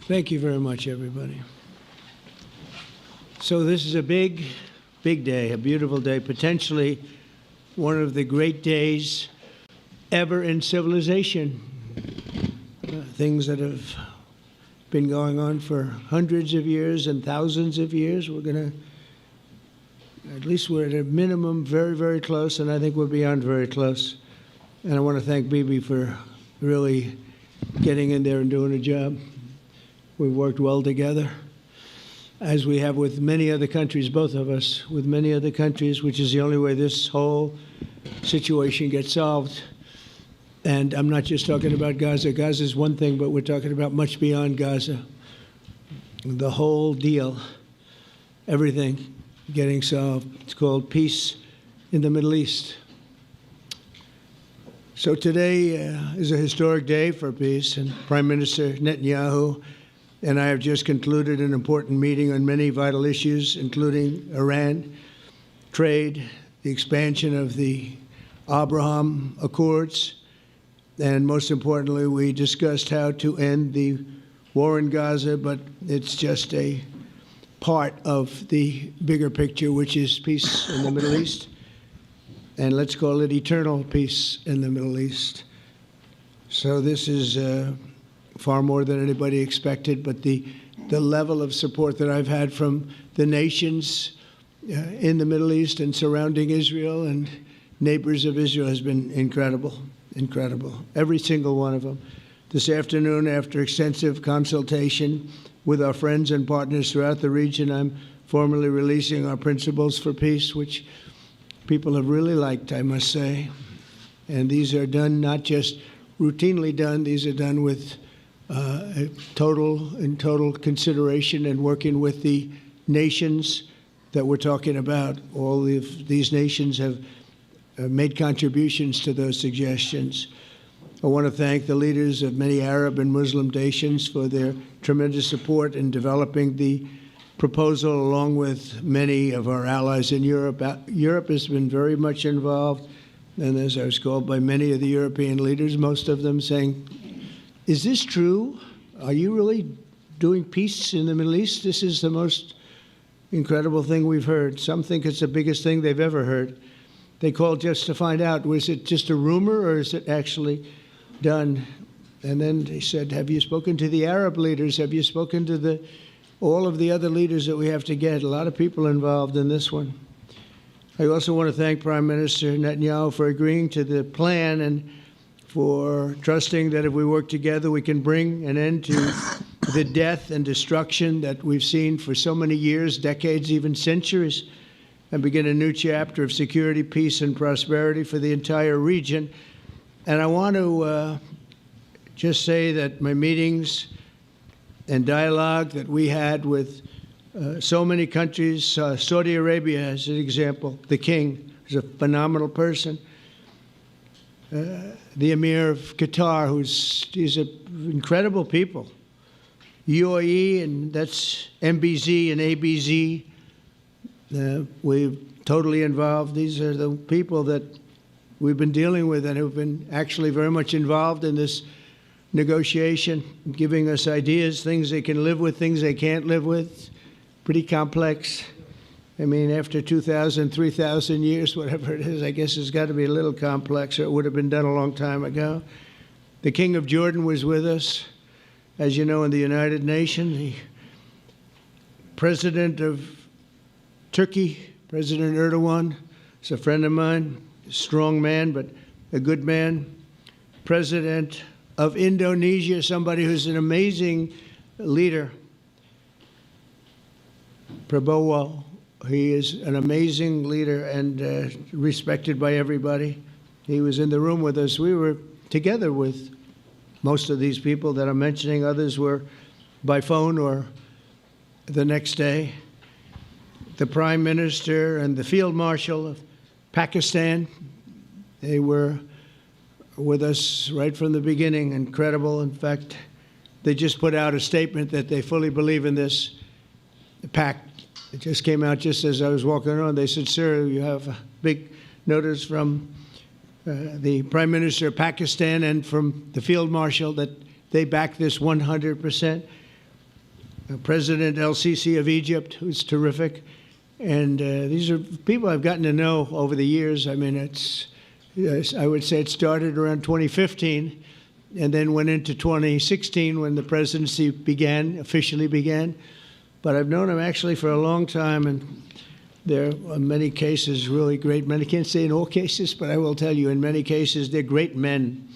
Thank you very much, everybody. So this is a big, big day, a beautiful day, potentially one of the great days ever in civilization. Things that have been going on for hundreds of years and thousands of years. We're going to, at least we're at a minimum very, very close, and I think we're beyond very close. And I want to thank Bibi for really getting in there and doing a job. We've worked well together, as we have with many other countries, both of us, with many other countries, which is the only way this whole situation gets solved. And I'm not just talking about Gaza. Gaza is one thing, but we're talking about much beyond Gaza. The whole deal, everything getting solved. It's called peace in the Middle East. So today is a historic day for peace, and Prime Minister Netanyahu and I have just concluded an important meeting on many vital issues, including Iran, trade, the expansion of the Abraham Accords, and most importantly, we discussed how to end the war in Gaza, but it's just a part of the bigger picture, which is peace in the Middle East, and let's call it eternal peace in the Middle East. So this is far more than anybody expected, but the level of support that I've had from the nations in the Middle East and surrounding Israel and neighbors of Israel has been incredible, incredible. Every single one of them. This afternoon, after extensive consultation with our friends and partners throughout the region, I'm formally releasing our principles for peace, which people have really liked, I must say. And these are done, not just routinely done, these are done with total consideration and working with the nations that we're talking about. All of these nations have made contributions to those suggestions. I want to thank the leaders of many Arab and Muslim nations for their tremendous support in developing the proposal, along with many of our allies in Europe. Europe has been very much involved, and as I was called by many of the European leaders, most of them saying, is this true? Are you really doing peace in the Middle East? This is the most incredible thing we've heard. Some think it's the biggest thing they've ever heard. They called just to find out, was it just a rumor or is it actually done? And then they said, have you spoken to the Arab leaders? Have you spoken to all of the other leaders that we have to get? A lot of people involved in this one. I also want to thank Prime Minister Netanyahu for agreeing to the plan and for trusting that if we work together, we can bring an end to the death and destruction that we've seen for so many years, decades, even centuries, and begin a new chapter of security, peace, and prosperity for the entire region. And I want to just say that my meetings and dialogue that we had with so many countries, Saudi Arabia as an example, the king is a phenomenal person. The Emir of Qatar, he's an incredible people. UAE, and that's MBZ and ABZ. We're totally involved. These are the people that we've been dealing with and who've been actually very much involved in this negotiation, giving us ideas, things they can live with, things they can't live with. Pretty complex. I mean, after 2,000, 3,000 years, whatever it is, I guess it's got to be a little complex, or it would have been done a long time ago. The King of Jordan was with us, as you know, in the United Nations. The President of Turkey, President Erdogan, is a friend of mine, a strong man, but a good man. President of Indonesia, somebody who's an amazing leader, Prabowo. He is an amazing leader and respected by everybody. He was in the room with us. We were together with most of these people that I'm mentioning. Others were by phone or the next day. The Prime Minister and the Field Marshal of Pakistan, they were with us right from the beginning. Incredible. In fact, they just put out a statement that they fully believe in this pact. It just came out just as I was walking around. They said, sir, you have a big notice from the Prime Minister of Pakistan and from the Field Marshal that they back this 100%. President El-Sisi of Egypt, who's terrific. And these are people I've gotten to know over the years. I mean, I would say it started around 2015 and then went into 2016 when the presidency officially began. But I've known him actually for a long time, and there are many cases really great men. I can't say in all cases, but I will tell you in many cases they're great men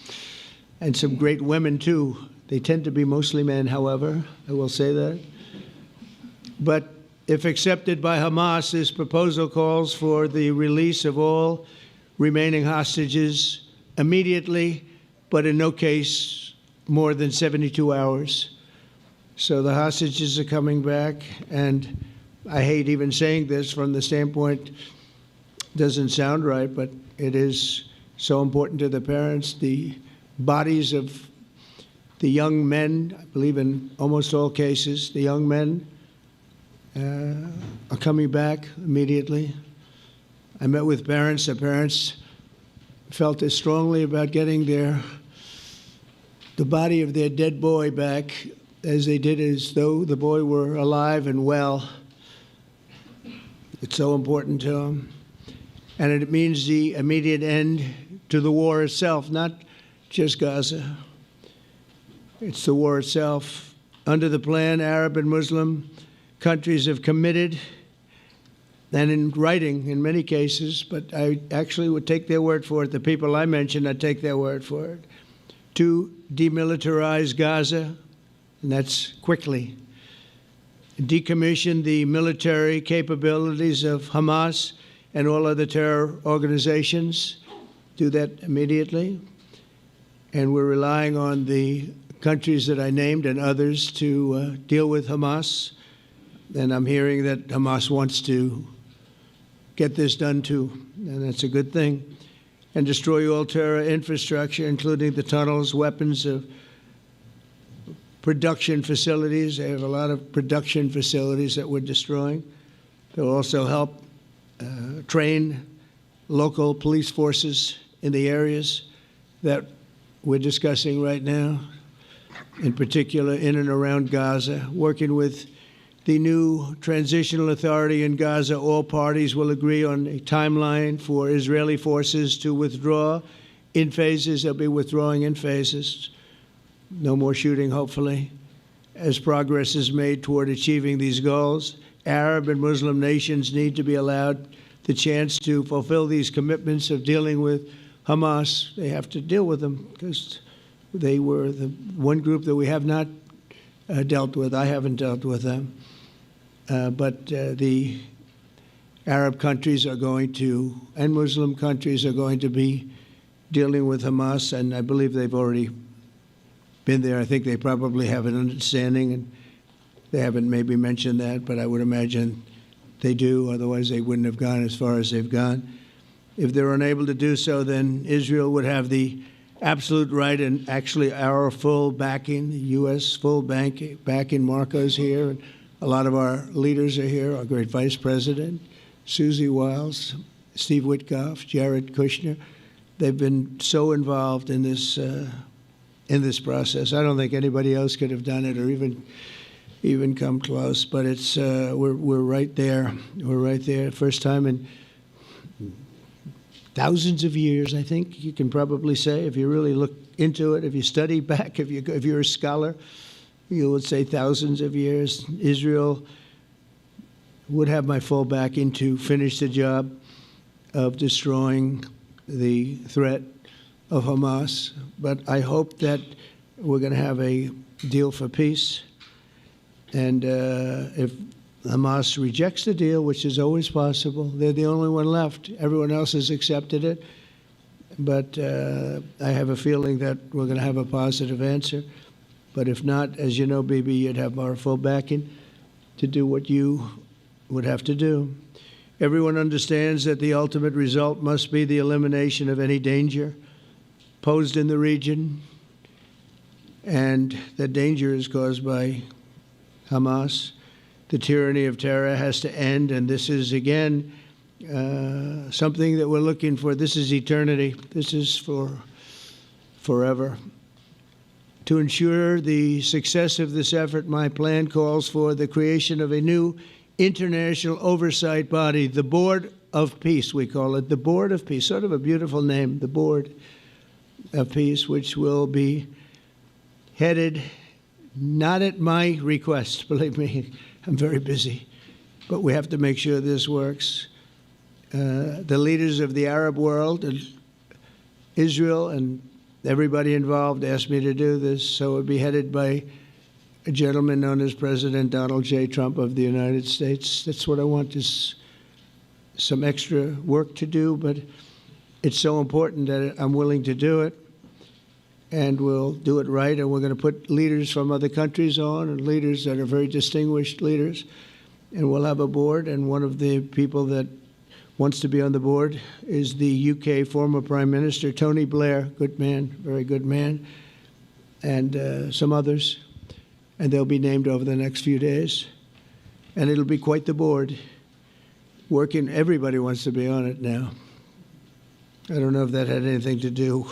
and some great women too. They tend to be mostly men, however, I will say that. But if accepted by Hamas, this proposal calls for the release of all remaining hostages immediately, but in no case more than 72 hours. So the hostages are coming back, and I hate even saying this from the standpoint, doesn't sound right, but it is so important to the parents. The bodies of the young men, I believe in almost all cases, the young men are coming back immediately. I met with parents. The parents felt as strongly about getting the body of their dead boy back as they did as though the boy were alive and well. It's so important to them. And it means the immediate end to the war itself, not just Gaza. It's the war itself. Under the plan, Arab and Muslim countries have committed, and in writing in many cases, but I actually would take their word for it. The people I mentioned, I'd take their word for it, to demilitarize Gaza, and that's quickly. Decommission the military capabilities of Hamas and all other terror organizations. Do that immediately. And we're relying on the countries that I named and others to deal with Hamas. And I'm hearing that Hamas wants to get this done too, and that's a good thing. And destroy all terror infrastructure, including the tunnels, weapons, production facilities. They have a lot of production facilities that we're destroying. They'll also help train local police forces in the areas that we're discussing right now, in particular in and around Gaza, working with the new transitional authority in Gaza. All parties will agree on a timeline for Israeli forces to withdraw in phases. They'll be withdrawing in phases. No more shooting, hopefully, as progress is made toward achieving these goals. Arab and Muslim nations need to be allowed the chance to fulfill these commitments of dealing with Hamas. They have to deal with them because they were the one group that we have not dealt with. I haven't dealt with them. But the Arab countries are going to, and Muslim countries are going to be dealing with Hamas, and I believe they've already been there. I think they probably have an understanding, and they haven't maybe mentioned that, but I would imagine they do. Otherwise, they wouldn't have gone as far as they've gone. If they're unable to do so, then Israel would have the absolute right and actually our full backing, the U.S. full backing. Marco's here, and a lot of our leaders are here, our great Vice President, Susie Wiles, Steve Witkoff, Jared Kushner. They've been so involved in this process. I don't think anybody else could have done it or even come close. But it's we're right there. We're right there. First time in thousands of years, I think you can probably say, if you really look into it, if you study back, if you're a scholar, you would say thousands of years. Israel would have my full backing to finish the job of destroying the threat of Hamas. But I hope that we're going to have a deal for peace. And if Hamas rejects the deal, which is always possible, they're the only one left. Everyone else has accepted it. But I have a feeling that we're going to have a positive answer. But if not, as you know, Bibi, you'd have our full backing to do what you would have to do. Everyone understands that the ultimate result must be the elimination of any danger posed in the region, and that danger is caused by Hamas. The tyranny of terror has to end, and this is, again, something that we're looking for. This is eternity. This is for forever. To ensure the success of this effort, my plan calls for the creation of a new international oversight body, the Board of Peace, we call it, the Board of Peace, sort of a beautiful name, the Board of Peace, which will be headed, not at my request, believe me, I'm very busy, but we have to make sure this works. The leaders of the Arab world and Israel and everybody involved asked me to do this, so it would be headed by a gentleman known as President Donald J. Trump of the United States. That's what I want, is some extra work to do, but it's so important that I'm willing to do it, and we'll do it right, and we're going to put leaders from other countries on, and leaders that are very distinguished leaders, and we'll have a board, and one of the people that wants to be on the board is the UK former Prime Minister, Tony Blair, good man, very good man, and some others, and they'll be named over the next few days, and it'll be quite the board. Working, everybody wants to be on it now. I don't know if that had anything to do.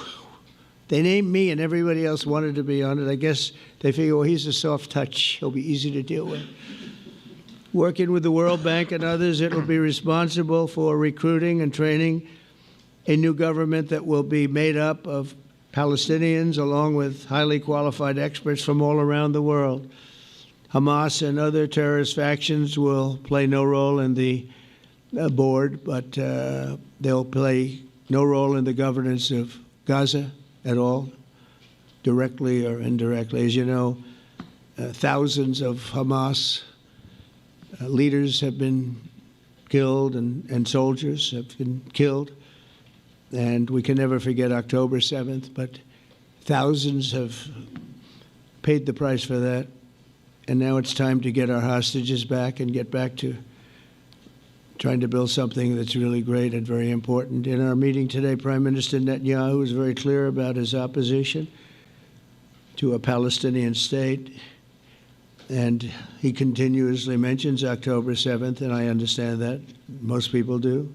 They named me and everybody else wanted to be on it. I guess they figure, well, he's a soft touch. He'll be easy to deal with. Working with the World Bank and others, it will be responsible for recruiting and training a new government that will be made up of Palestinians along with highly qualified experts from all around the world. Hamas and other terrorist factions will play no role in the board, but they'll play no role in the governance of Gaza at all, directly or indirectly. As you know, thousands of Hamas leaders have been killed and soldiers have been killed. And we can never forget October 7th, but thousands have paid the price for that. And now it's time to get our hostages back and get back to trying to build something that's really great and very important. In our meeting today, Prime Minister Netanyahu was very clear about his opposition to a Palestinian state. And he continuously mentions October 7th, and I understand that. Most people do.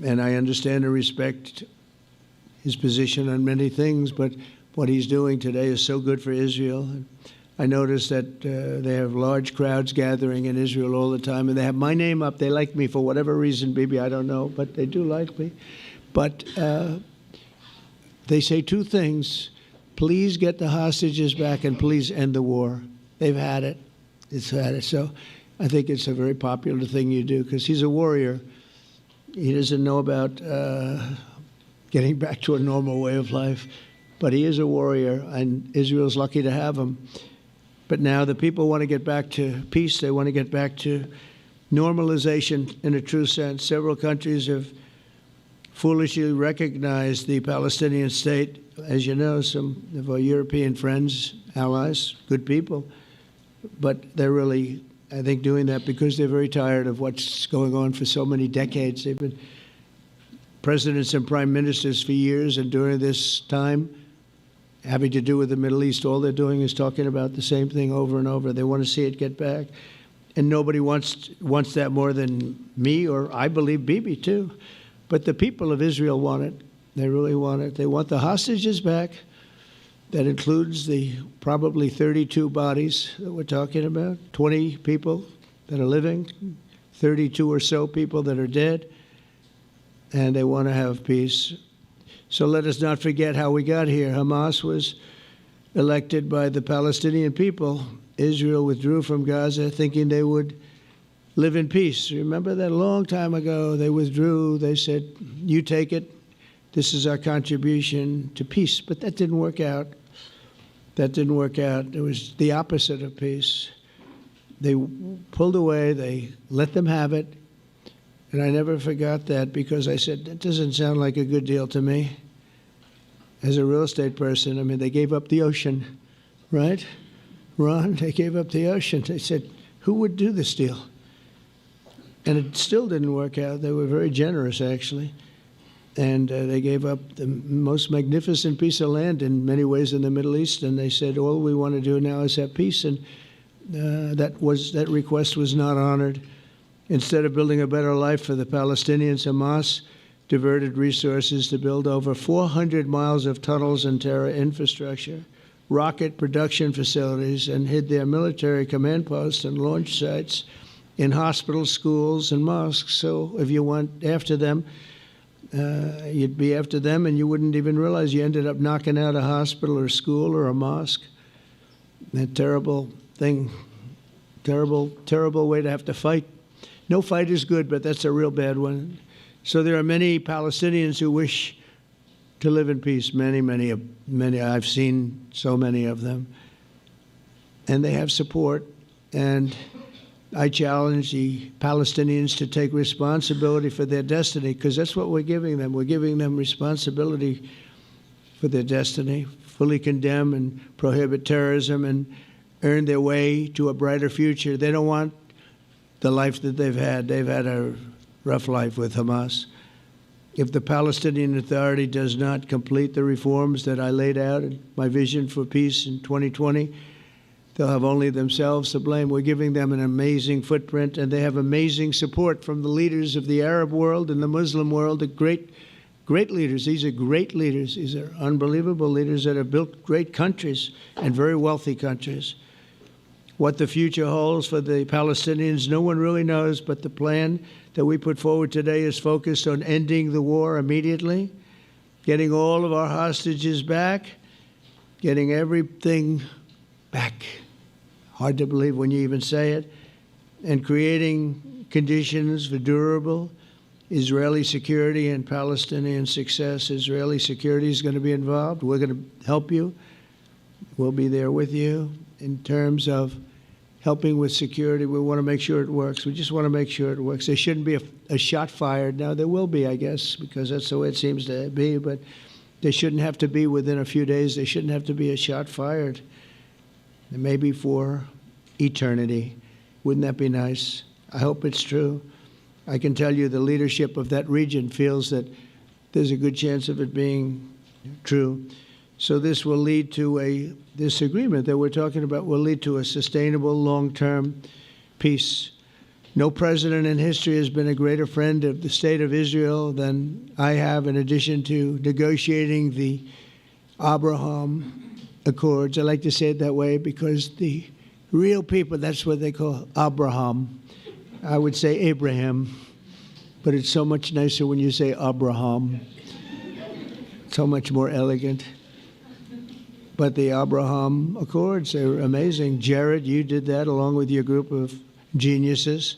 And I understand and respect his position on many things, but what he's doing today is so good for Israel. I notice that they have large crowds gathering in Israel all the time, and they have my name up. They like me for whatever reason, maybe I don't know, but they do like me. But they say two things. Please get the hostages back and please end the war. They've had it. It's had it. So I think it's a very popular thing you do because he's a warrior. He doesn't know about getting back to a normal way of life, but he is a warrior, and Israel's lucky to have him. But now the people want to get back to peace. They want to get back to normalization in a true sense. Several countries have foolishly recognized the Palestinian state. As you know, some of our European friends, allies, good people, but they're really, I think, doing that because they're very tired of what's going on for so many decades. They've been presidents and prime ministers for years, and during this time, having to do with the Middle East, all they're doing is talking about the same thing over and over. They want to see it get back. And nobody wants that more than me, or I believe Bibi too. But the people of Israel want it. They really want it. They want the hostages back. That includes the probably 32 bodies that we're talking about, 20 people that are living, 32 or so people that are dead, and they want to have peace. So let us not forget how we got here. Hamas was elected by the Palestinian people. Israel withdrew from Gaza thinking they would live in peace. Remember that a long time ago, they withdrew. They said, you take it. This is our contribution to peace. But that didn't work out. That didn't work out. It was the opposite of peace. They pulled away. They let them have it. And I never forgot that because I said, that doesn't sound like a good deal to me. As a real estate person, I mean, they gave up the ocean, right? Ron, they gave up the ocean. They said, who would do this deal? And it still didn't work out. They were very generous, actually. And they gave up the most magnificent piece of land in many ways in the Middle East. And they said, all we want to do now is have peace. And that request was not honored. Instead of building a better life for the Palestinians, Hamas diverted resources to build over 400 miles of tunnels and terror infrastructure, rocket production facilities and hid their military command posts and launch sites in hospitals, schools, and mosques. So if you went after them, you'd be after them, and you wouldn't even realize you ended up knocking out a hospital or school or a mosque. That terrible thing, terrible, terrible way to have to fight. No fight is good, but that's a real bad one. So there are many Palestinians who wish to live in peace. Many. I've seen so many of them. And they have support. And I challenge the Palestinians to take responsibility for their destiny, because that's what we're giving them. We're giving them responsibility for their destiny, fully condemn and prohibit terrorism and earn their way to a brighter future. They don't want the life that they've had. They've had a rough life with Hamas. If the Palestinian Authority does not complete the reforms that I laid out in my vision for peace in 2020, they'll have only themselves to blame. We're giving them an amazing footprint, and they have amazing support from the leaders of the Arab world and the Muslim world, the great leaders. These are great leaders. These are unbelievable leaders that have built great countries and very wealthy countries. What the future holds for the Palestinians, no one really knows, but the plan that we put forward today is focused on ending the war immediately, getting all of our hostages back, getting everything back. Hard to believe when you even say it, and creating conditions for durable Israeli security and Palestinian success. Israeli security is going to be involved. We're going to help you. We'll be there with you in terms of helping with security. We want to make sure it works. We just want to make sure it works. There shouldn't be a shot fired. Now, there will be, I guess, because that's the way it seems to be, but there shouldn't have to be within a few days. There shouldn't have to be a shot fired. Maybe for eternity. Wouldn't that be nice? I hope it's true. I can tell you the leadership of that region feels that there's a good chance of it being true. So this will lead to this agreement that we're talking about will lead to a sustainable long-term peace. No president in history has been a greater friend of the state of Israel than I have, in addition to negotiating the Abraham Accords. I like to say it that way because the real people, that's what they call Abraham. I would say Abraham, but it's so much nicer when you say Abraham. So much more elegant. But the Abraham Accords, they're amazing. Jared, you did that along with your group of geniuses,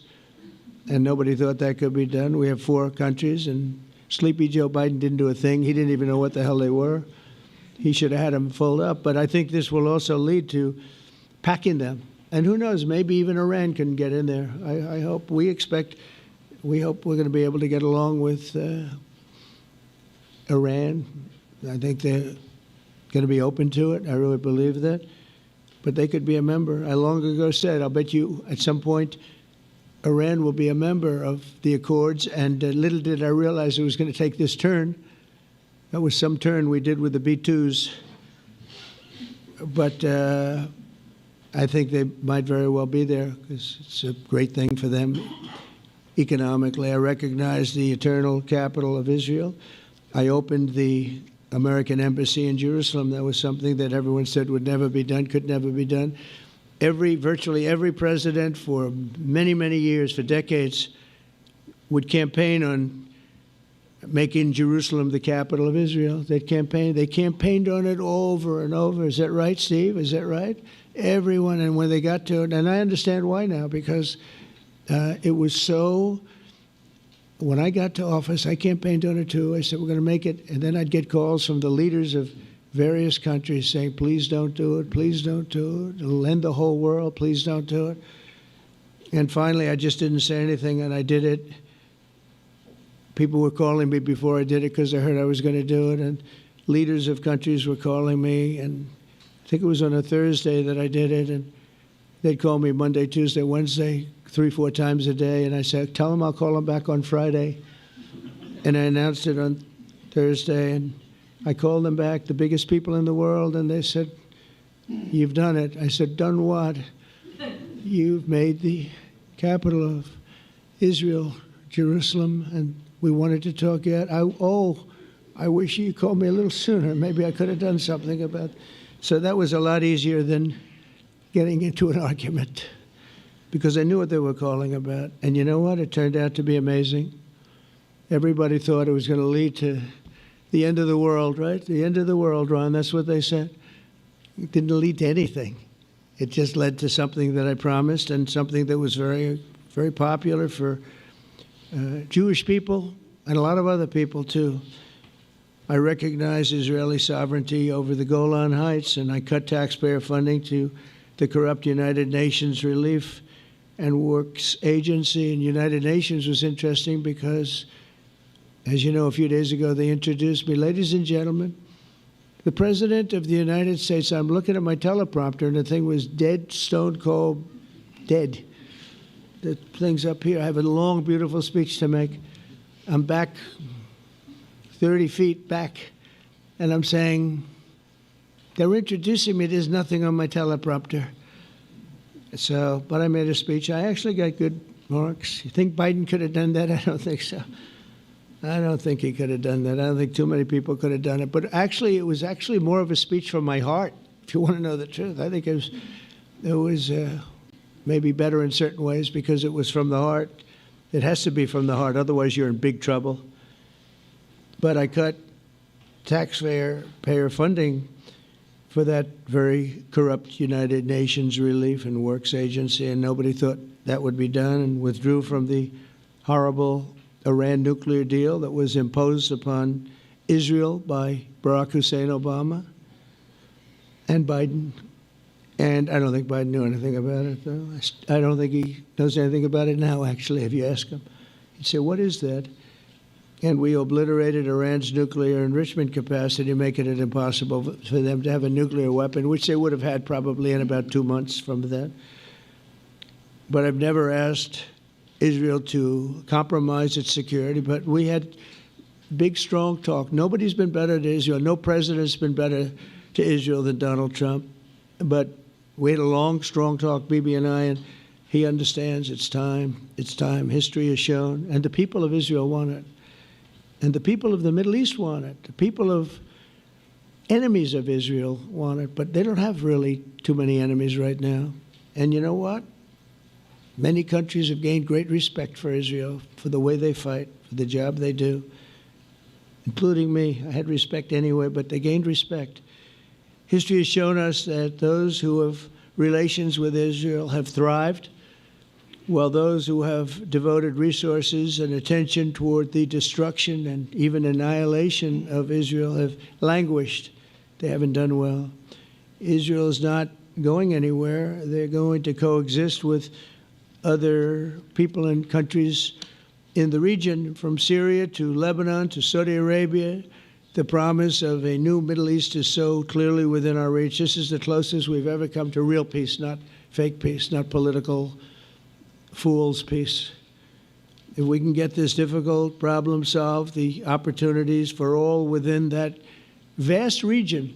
and nobody thought that could be done. We have 4 countries, and Sleepy Joe Biden didn't do a thing. He didn't even know what the hell they were. He should have had them fold up. But I think this will also lead to packing them. And who knows, maybe even Iran can get in there. I hope, we hope we're going to be able to get along with Iran. I think they're going to be open to it. I really believe that. But they could be a member. I long ago said, I'll bet you at some point Iran will be a member of the Accords. And little did I realize it was going to take this turn. That was some turn we did with the B-2s. But I think they might very well be there because it's a great thing for them economically. I recognize the eternal capital of Israel. I opened the American embassy in Jerusalem. That was something that everyone said would never be done, could never be done. Virtually every president for many, many years, for decades, would campaign on making Jerusalem the capital of Israel. They campaigned on it over and over. Is that right, Steve? Is that right? Everyone, and when they got to it, and I understand why now, because it was so, when I got to office, I campaigned on it too. I said, we're going to make it, and then I'd get calls from the leaders of various countries saying, please don't do it, please don't do it. It'll end the whole world, please don't do it. And finally, I just didn't say anything, and I did it. People were calling me before I did it because I heard I was going to do it, and leaders of countries were calling me, and I think it was on a Thursday that I did it, and they'd call me Monday, Tuesday, Wednesday, 3-4 times a day, and I said, tell them I'll call them back on Friday. And I announced it on Thursday, and I called them back, the biggest people in the world, and they said, you've done it. I said, done what? You've made the capital of Israel, Jerusalem, and we wanted to talk yet. I wish you called me a little sooner. Maybe I could have done something about So that was a lot easier than getting into an argument, because I knew what they were calling about. And you know what? It turned out to be amazing. Everybody thought it was going to lead to the end of the world, right? The end of the world, Ron, that's what they said. It didn't lead to anything. It just led to something that I promised, and something that was very, very popular for Jewish people and a lot of other people, too. I recognize Israeli sovereignty over the Golan Heights, and I cut taxpayer funding to the corrupt United Nations Relief and Works Agency. And United Nations was interesting because, as you know, a few days ago they introduced me. Ladies and gentlemen, the President of the United States. I'm looking at my teleprompter, and the thing was dead, stone cold, dead. The thing's up here. I have a long, beautiful speech to make. I'm back 30 feet back, and I'm saying, they're introducing me. There's nothing on my teleprompter. So, but I made a speech. I actually got good marks. You think Biden could have done that? I don't think so. I don't think he could have done that. I don't think too many people could have done it. But actually, it was actually more of a speech from my heart, if you want to know the truth. I think it was maybe better in certain ways because it was from the heart. It has to be from the heart. Otherwise, you're in big trouble. But I cut taxpayer funding for that very corrupt United Nations Relief and Works Agency, and nobody thought that would be done, and withdrew from the horrible Iran nuclear deal that was imposed upon Israel by Barack Hussein Obama and Biden. And I don't think Biden knew anything about it, though. I don't think he knows anything about it now, actually, if you ask him. He'd say, what is that? And we obliterated Iran's nuclear enrichment capacity, making it impossible for them to have a nuclear weapon, which they would have had probably in about 2 months from that. But I've never asked Israel to compromise its security, but we had big, strong talk. Nobody's been better to Israel. No president's been better to Israel than Donald Trump. But we had a long, strong talk, Bibi and I, and he understands it's time. It's time. History has shown. And the people of Israel want it. And the people of the Middle East want it. The people of enemies of Israel want it. But they don't have really too many enemies right now. And you know what? Many countries have gained great respect for Israel, for the way they fight, for the job they do, including me. I had respect anyway, but they gained respect. History has shown us that those who have relations with Israel have thrived, while those who have devoted resources and attention toward the destruction and even annihilation of Israel have languished. They haven't done well. Israel is not going anywhere. They're going to coexist with other people and countries in the region, from Syria to Lebanon to Saudi Arabia. The promise of a new Middle East is so clearly within our reach. This is the closest we've ever come to real peace, not fake peace, not political fool's peace. If we can get this difficult problem solved, the opportunities for all within that vast region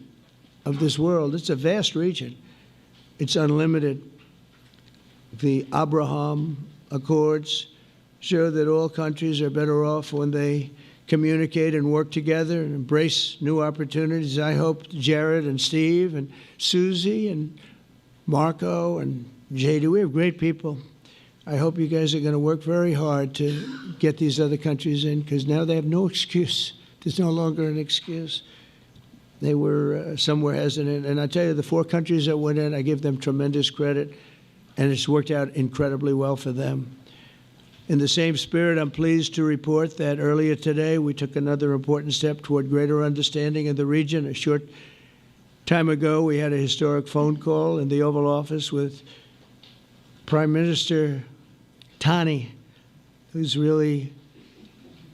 of this world, it's a vast region, it's unlimited. The Abraham Accords show that all countries are better off when they communicate and work together and embrace new opportunities. I hope Jared and Steve and Susie and Marco and JD, we have great people. I hope you guys are going to work very hard to get these other countries in, because now they have no excuse. There's no longer an excuse. They were somewhere hesitant. And I tell you, the 4 countries that went in, I give them tremendous credit, and it's worked out incredibly well for them. In the same spirit, I'm pleased to report that earlier today we took another important step toward greater understanding in the region. A short time ago, we had a historic phone call in the Oval Office with Prime Minister Tani, who's really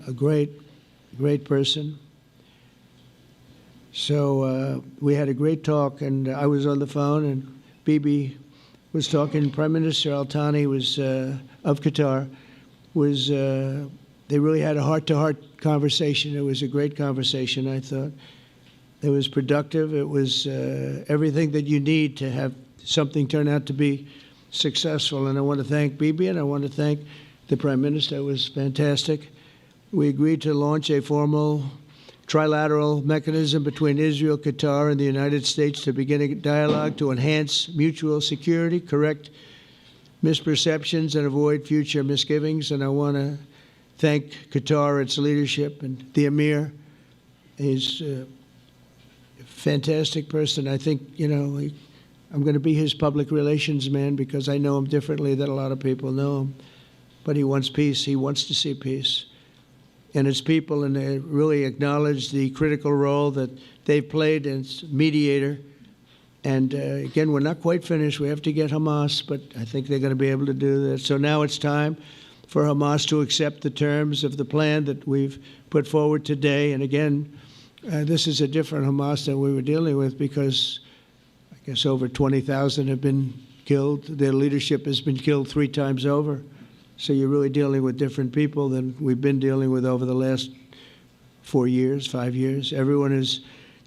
a great person. So we had a great talk, and I was on the phone, and Bibi was talking. Prime Minister Al-Thani was of Qatar. They really had a heart-to-heart conversation. It was a great conversation, I thought. It was productive. It was everything that you need to have something turn out to be successful. And I want to thank Bibi, and I want to thank the Prime Minister. It was fantastic. We agreed to launch a formal trilateral mechanism between Israel, Qatar, and the United States to begin a dialogue to enhance mutual security, correct misperceptions, and avoid future misgivings. And I want to thank Qatar, its leadership, and the Emir. He's a fantastic person. I think, I'm going to be his public relations man because I know him differently than a lot of people know him. But he wants peace. He wants to see peace. And its people, and they really acknowledge the critical role that they've played as mediator. And again, we're not quite finished. We have to get Hamas, but I think they're going to be able to do that. So now it's time for Hamas to accept the terms of the plan that we've put forward today. And again, this is a different Hamas than we were dealing with because I guess over 20,000 have been killed. Their leadership has been killed 3 times over. So you're really dealing with different people than we've been dealing with over the last 4 years, 5 years. Everyone has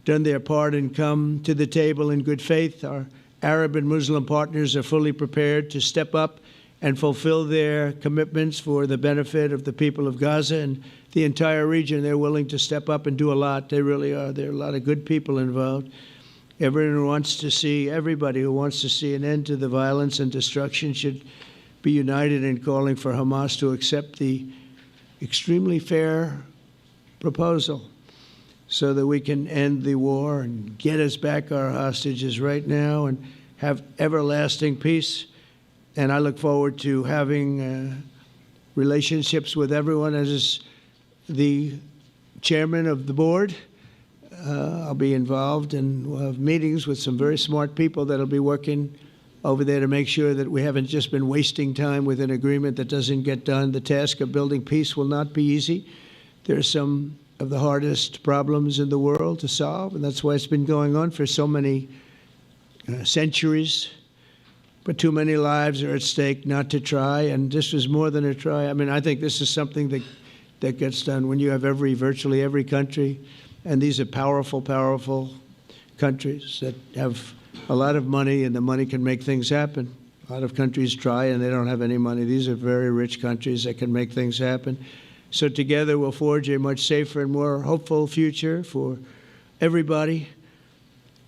done their part and come to the table in good faith. Our Arab and Muslim partners are fully prepared to step up and fulfill their commitments for the benefit of the people of Gaza and the entire region. They're willing to step up and do a lot. They really are. There are a lot of good people involved. Everyone who wants to see, everybody who wants to see an end to the violence and destruction should be united in calling for Hamas to accept the extremely fair proposal so that we can end the war and get us back our hostages right now and have everlasting peace. And I look forward to having relationships with everyone. As the chairman of the board, I'll be involved and we'll have meetings with some very smart people that'll be working over there to make sure that we haven't just been wasting time with an agreement that doesn't get done. The task of building peace will not be easy. There are some of the hardest problems in the world to solve, and that's why it's been going on for so many centuries. But too many lives are at stake not to try, and this was more than a try. I mean, I think this is something that gets done when you have virtually every country, and these are powerful, powerful countries that have a lot of money, and the money can make things happen. A lot of countries try, and they don't have any money. These are very rich countries that can make things happen. So together we'll forge a much safer and more hopeful future for everybody,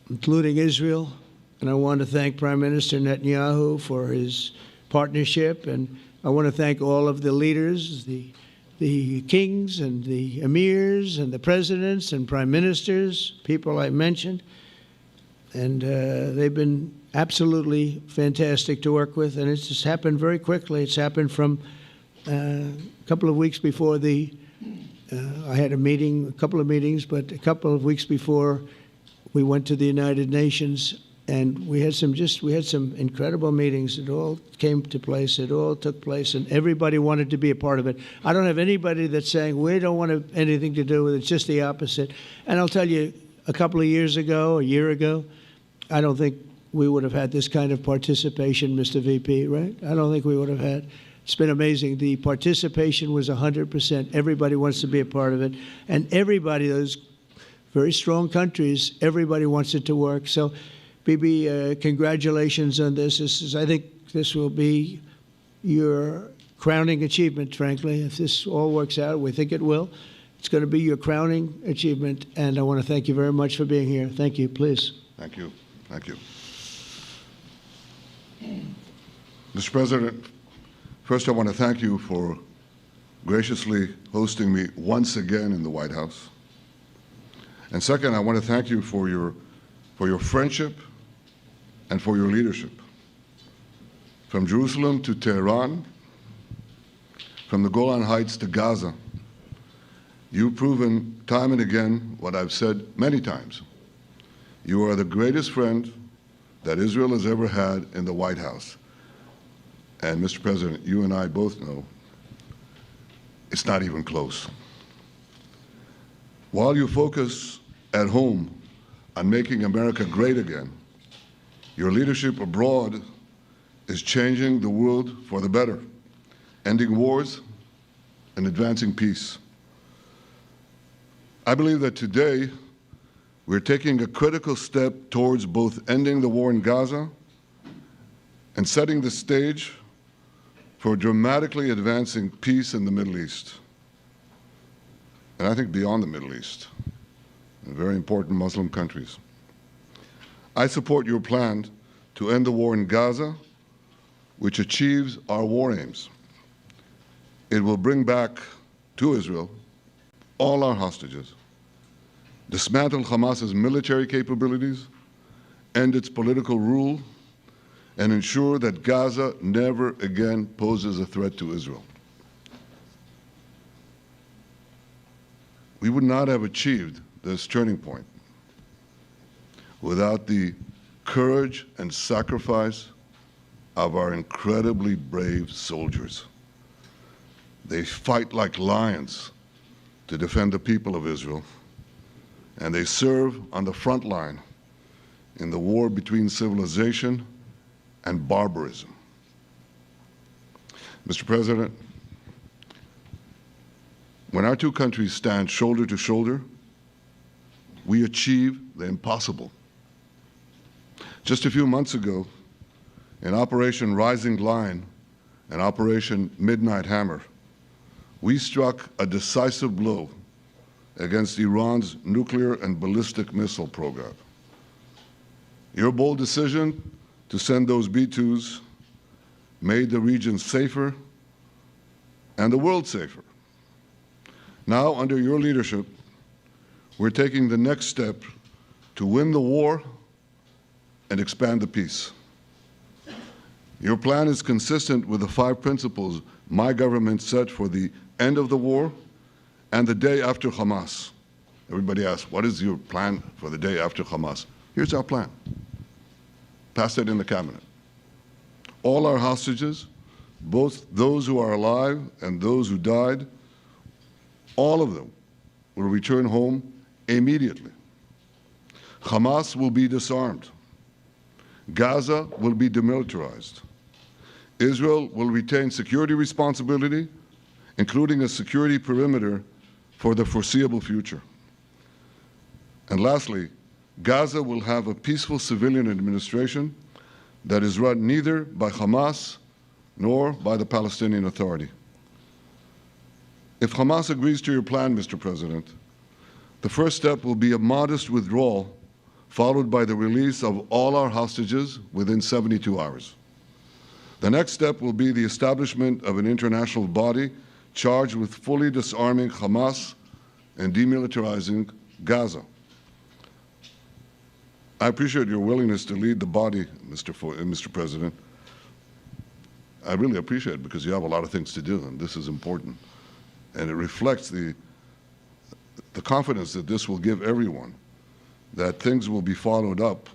including Israel. And I want to thank Prime Minister Netanyahu for his partnership. And I want to thank all of the leaders, the kings and the emirs and the presidents and prime ministers, people I mentioned. And they've been absolutely fantastic to work with. And it's just happened very quickly. It's happened from a couple of weeks before I had a couple of meetings, but a couple of weeks before we went to the United Nations, and we had some incredible meetings. It all came to place. It all took place, and everybody wanted to be a part of it. I don't have anybody that's saying we don't want anything to do with it. It's just the opposite. And I'll tell you, a couple of years ago, a year ago, I don't think we would have had this kind of participation, Mr. VP, right? I don't think we would have had. It's been amazing. The participation was 100%. Everybody wants to be a part of it. And everybody, those very strong countries, everybody wants it to work. So, Bibi, congratulations on this. I think this will be your crowning achievement, frankly. If this all works out, we think it will. It's going to be your crowning achievement. And I want to thank you very much for being here. Thank you. Please. Thank you. Thank you. Mr. President, first I want to thank you for graciously hosting me once again in the White House. And second, I want to thank you for your friendship and for your leadership. From Jerusalem to Tehran, from the Golan Heights to Gaza, you've proven time and again what I've said many times. You are the greatest friend that Israel has ever had in the White House. And Mr. President, you and I both know it's not even close. While you focus at home on making America great again, your leadership abroad is changing the world for the better, ending wars and advancing peace. I believe that today we're taking a critical step towards both ending the war in Gaza and setting the stage for dramatically advancing peace in the Middle East, and I think beyond the Middle East. in very important Muslim countries. I support your plan to end the war in Gaza, which achieves our war aims. It will bring back to Israel all our hostages, dismantle Hamas's military capabilities, end its political rule, and ensure that Gaza never again poses a threat to Israel. We would not have achieved this turning point without the courage and sacrifice of our incredibly brave soldiers. They fight like lions to defend the people of Israel, and they serve on the front line in the war between civilization and barbarism. Mr. President, when our two countries stand shoulder to shoulder, we achieve the impossible. Just a few months ago, in Operation Rising Lion and Operation Midnight Hammer, we struck a decisive blow against Iran's nuclear and ballistic missile program. Your bold decision to send those B-2s made the region safer and the world safer. Now, under your leadership, we're taking the next step to win the war and expand the peace. Your plan is consistent with the 5 principles my government set for the end of the war and the day after Hamas. Everybody asks, what is your plan for the day after Hamas? Here's our plan. Passed it in the cabinet. All our hostages, both those who are alive and those who died, all of them will return home immediately. Hamas will be disarmed. Gaza will be demilitarized. Israel will retain security responsibility, including a security perimeter for the foreseeable future. And lastly, Gaza will have a peaceful civilian administration that is run neither by Hamas nor by the Palestinian Authority. If Hamas agrees to your plan, Mr. President, the first step will be a modest withdrawal, followed by the release of all our hostages within 72 hours. The next step will be the establishment of an international body charged with fully disarming Hamas and demilitarizing Gaza. I appreciate your willingness to lead the body, Mr. President. I really appreciate it because you have a lot of things to do, and this is important. And it reflects the confidence that this will give everyone, that things will be followed up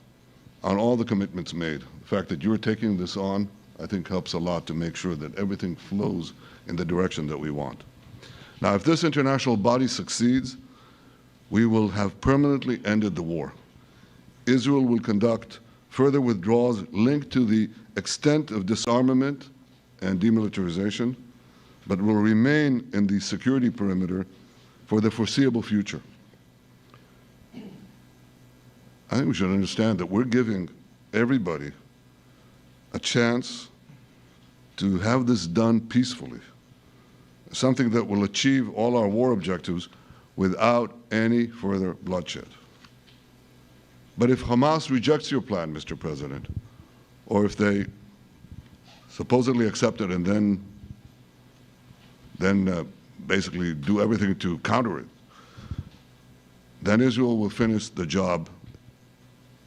on all the commitments made. The fact that you're taking this on, I think, helps a lot to make sure that everything flows in the direction that we want. Now, if this international body succeeds, we will have permanently ended the war. Israel will conduct further withdrawals linked to the extent of disarmament and demilitarization, but will remain in the security perimeter for the foreseeable future. I think we should understand that we're giving everybody a chance to have this done peacefully, something that will achieve all our war objectives without any further bloodshed. But if Hamas rejects your plan, Mr. President, or if they supposedly accept it and then basically do everything to counter it, then Israel will finish the job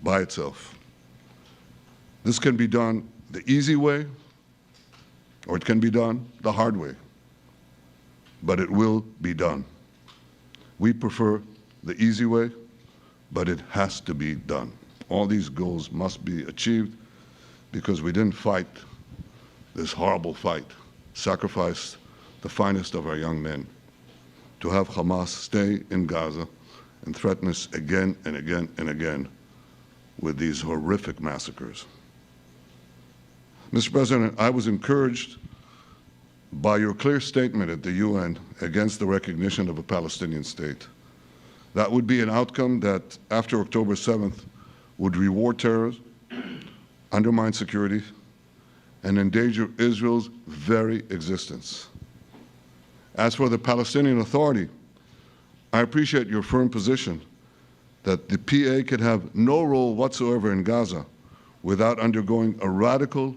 by itself. This can be done the easy way, or it can be done the hard way, but it will be done. We prefer the easy way, but it has to be done. All these goals must be achieved because we didn't fight this horrible fight, sacrifice the finest of our young men to have Hamas stay in Gaza and threaten us again and again and again with these horrific massacres. Mr. President, I was encouraged by your clear statement at the UN against the recognition of a Palestinian state. That would be an outcome that, after October 7th, would reward terrorism, undermine security, and endanger Israel's very existence. As for the Palestinian Authority, I appreciate your firm position that the PA could have no role whatsoever in Gaza without undergoing a radical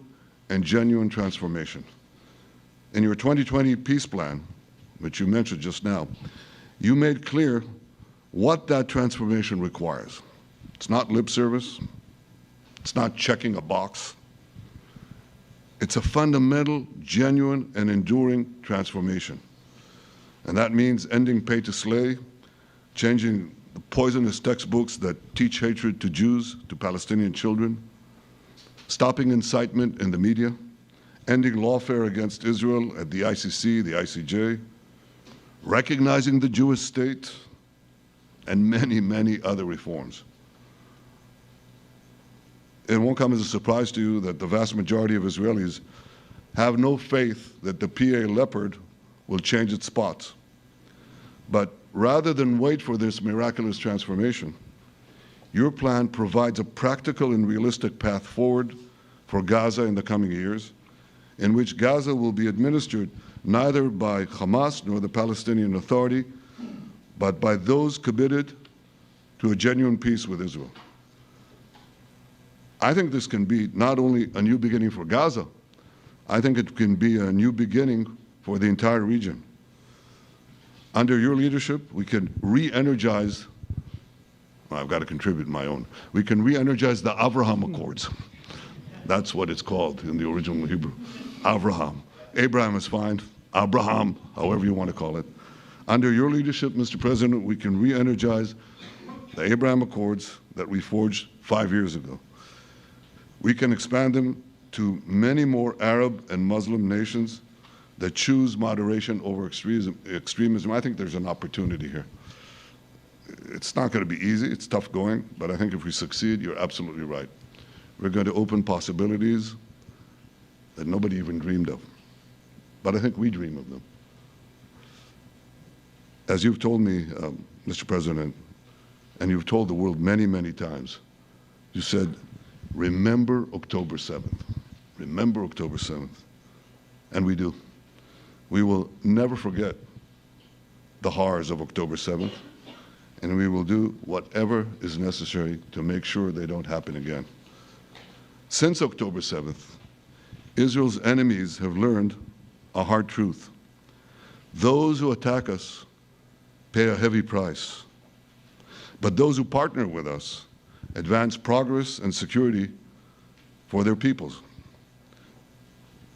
and genuine transformation. In your 2020 peace plan, which you mentioned just now, you made clear what that transformation requires. It's not lip service. It's not checking a box. It's a fundamental, genuine, and enduring transformation. And that means ending pay to slay, changing the poisonous textbooks that teach hatred to Jews, to Palestinian children, stopping incitement in the media, ending lawfare against Israel at the ICC, the ICJ, recognizing the Jewish state, and many, many other reforms. It won't come as a surprise to you that the vast majority of Israelis have no faith that the PA Leopard will change its spots. But rather than wait for this miraculous transformation, your plan provides a practical and realistic path forward for Gaza in the coming years, in which Gaza will be administered neither by Hamas nor the Palestinian Authority, but by those committed to a genuine peace with Israel. I think this can be not only a new beginning for Gaza, I think it can be a new beginning for the entire region. Under your leadership, we can re-energize, well, I've got to contribute my own, we can re-energize the Abraham Accords. That's what it's called in the original Hebrew, Abraham. Abraham is fine, Abraham, however you want to call it. Under your leadership, Mr. President, we can re-energize the Abraham Accords that we forged 5 years ago. We can expand them to many more Arab and Muslim nations that choose moderation over extremism. I think there's an opportunity here. It's not going to be easy, it's tough going, but I think if we succeed, you're absolutely right. We're going to open possibilities that nobody even dreamed of. But I think we dream of them. As you've told me, Mr. President, and you've told the world many, many times, you said, remember October 7th. Remember October 7th. And we do. We will never forget the horrors of October 7th, and we will do whatever is necessary to make sure they don't happen again. Since October 7th, Israel's enemies have learned a hard truth. Those who attack us pay a heavy price, but those who partner with us advance progress and security for their peoples.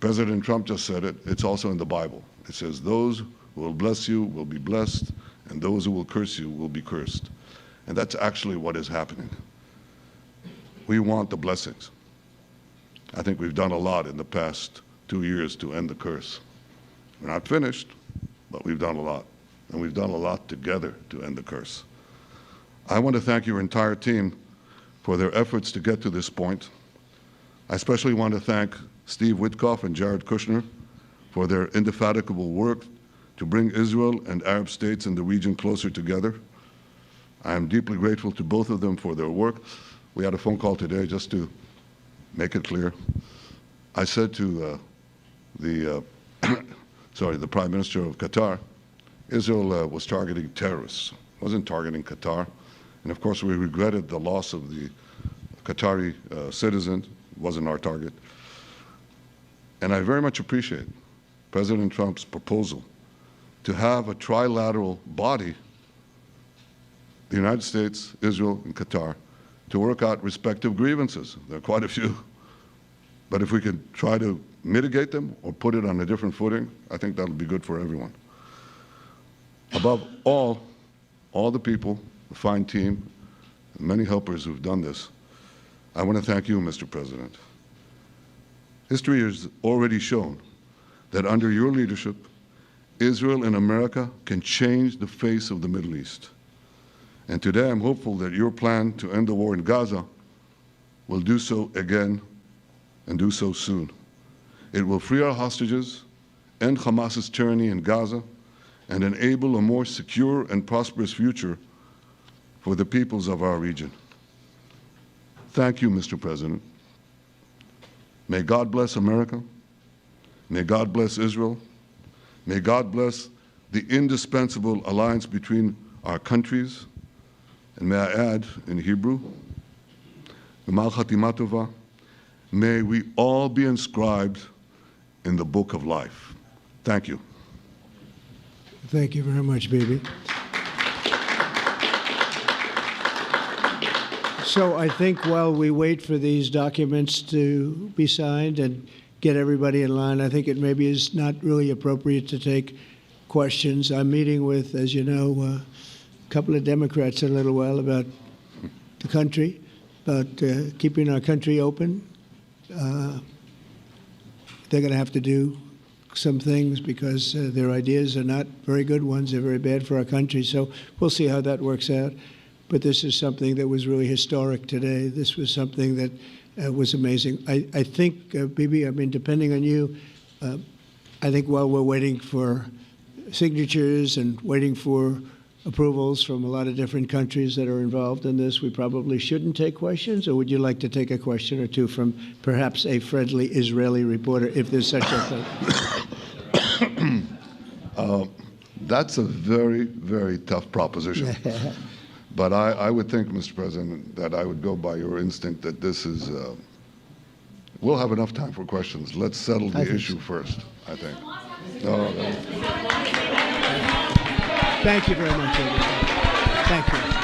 President Trump just said it. It's also in the Bible. It says, those who will bless you will be blessed, and those who will curse you will be cursed. And that's actually what is happening. We want the blessings. I think we've done a lot in the past 2 years to end the curse. We're not finished, but we've done a lot. And we've done a lot together to end the curse. I want to thank your entire team for their efforts to get to this point. I especially want to thank Steve Witkoff and Jared Kushner for their indefatigable work to bring Israel and Arab states in the region closer together. I am deeply grateful to both of them for their work. We had a phone call today just to make it clear. I said to the Prime Minister of Qatar, Israel was targeting terrorists, wasn't targeting Qatar. And of course, we regretted the loss of the Qatari citizen, wasn't our target. And I very much appreciate President Trump's proposal to have a trilateral body, the United States, Israel, and Qatar, to work out respective grievances. There are quite a few. But if we can try to mitigate them or put it on a different footing, I think that'll be good for everyone. Above all the people, the fine team, and many helpers who've done this, I want to thank you, Mr. President. History has already shown that under your leadership, Israel and America can change the face of the Middle East. And today I'm hopeful that your plan to end the war in Gaza will do so again and do so soon. It will free our hostages, end Hamas's tyranny in Gaza, and enable a more secure and prosperous future for the peoples of our region. Thank you, Mr. President. May God bless America. May God bless Israel. May God bless the indispensable alliance between our countries. And may I add, in Hebrew, G'mal Chatima Tova, may we all be inscribed in the book of life. Thank you. Thank you very much, Bibi. So I think while we wait for these documents to be signed and get everybody in line, I think it maybe is not really appropriate to take questions. I'm meeting with, as you know, a couple of Democrats in a little while about the country, about keeping our country open. They're going to have to do some things because their ideas are not very good ones. They're very bad for our country. So we'll see how that works out. But this is something that was really historic today. This was something that was amazing. I think, Bibi, I mean, depending on you, I think while we're waiting for signatures and waiting for approvals from a lot of different countries that are involved in this, we probably shouldn't take questions? Or would you like to take a question or two from perhaps a friendly Israeli reporter, if there's such a thing? That's a very, very tough proposition. But I would think, Mr. President, that I would go by your instinct that this is, we'll have enough time for questions. Let's settle the issue first, I think. No. Thank you very much, everybody. Thank you.